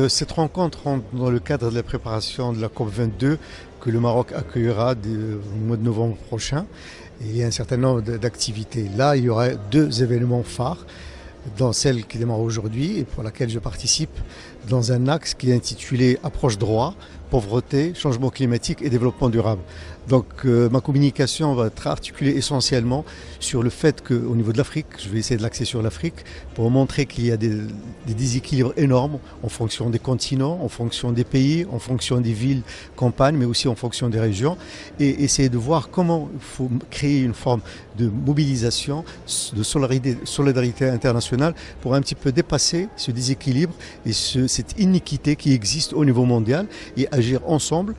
cette rencontre rentre dans le cadre de la préparation de la COP22 que le Maroc accueillera au mois de novembre prochain. Et il y a un certain nombre d'activités. Là, il y aura deux événements phares, dans celle qui démarre aujourd'hui et pour laquelle je participe, dans un axe qui est intitulé « Approche droit, pauvreté, changement climatique et développement durable ». Donc ma communication va être articulée essentiellement sur le fait qu'au niveau de l'Afrique, je vais essayer de l'axer sur l'Afrique, pour montrer qu'il y a des déséquilibres énormes en fonction des continents, en fonction des pays, en fonction des villes, campagnes, mais aussi en fonction des régions, et essayer de voir comment il faut créer une forme de mobilisation, de solidarité internationale pour un petit peu dépasser ce déséquilibre et cette iniquité qui existe au niveau mondial et agir ensemble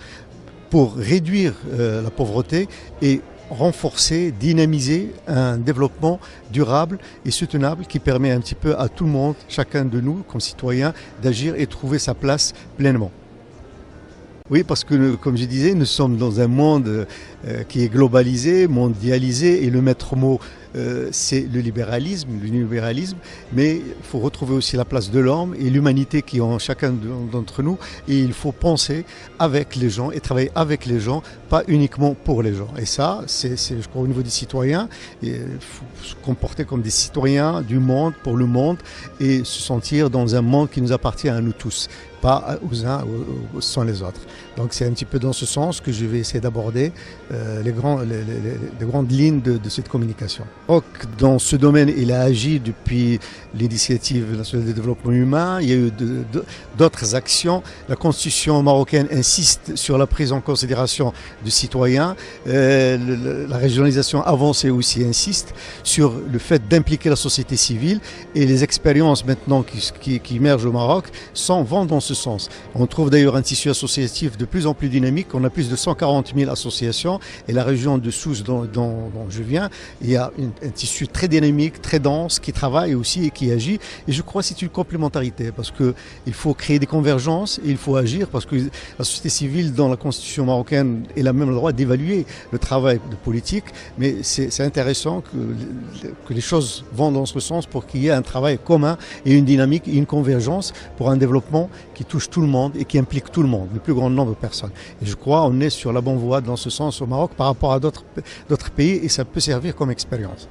pour réduire la pauvreté et renforcer, dynamiser un développement durable et soutenable qui permet un petit peu à tout le monde, chacun de nous comme citoyens, d'agir et trouver sa place pleinement. Oui, parce que, comme je disais, nous sommes dans un monde qui est globalisé, mondialisé, et le maître mot, c'est le libéralisme, mais il faut retrouver aussi la place de l'homme et l'humanité qui est en chacun d'entre nous, et il faut penser avec les gens et travailler avec les gens, pas uniquement pour les gens. Et ça, c'est je crois, au niveau des citoyens, il faut se comporter comme des citoyens du monde, pour le monde, et se sentir dans un monde qui nous appartient à nous tous, pas aux uns sans les autres. Donc c'est un petit peu dans ce sens que je vais essayer d'aborder les grandes lignes de cette communication. Donc dans ce domaine, il a agi depuis l'initiative nationale de développement humain. Il y a eu d'autres actions. La constitution marocaine insiste sur la prise en considération du citoyen. La régionalisation avancée aussi insiste sur le fait d'impliquer la société civile, et les expériences maintenant qui émergent au Maroc vont dans ce sens. On trouve d'ailleurs un tissu associatif de plus en plus dynamique. On a plus de 140 000 associations, et la région de Sousse dont je viens, il y a un tissu très dynamique, très dense, qui travaille aussi et qui agit. Et je crois que c'est une complémentarité, parce qu'il faut créer des convergences et il faut agir, parce que la société civile dans la constitution marocaine elle a même le droit d'évaluer le travail de politique, mais c'est intéressant que les choses vont dans ce sens pour qu'il y ait un travail commun et une dynamique et une convergence pour un développement qui touche tout le monde et qui implique tout le monde, le plus grand nombre de personnes. Et je crois qu'on est sur la bonne voie dans ce sens au Maroc par rapport à d'autres pays, et ça peut servir comme expérience.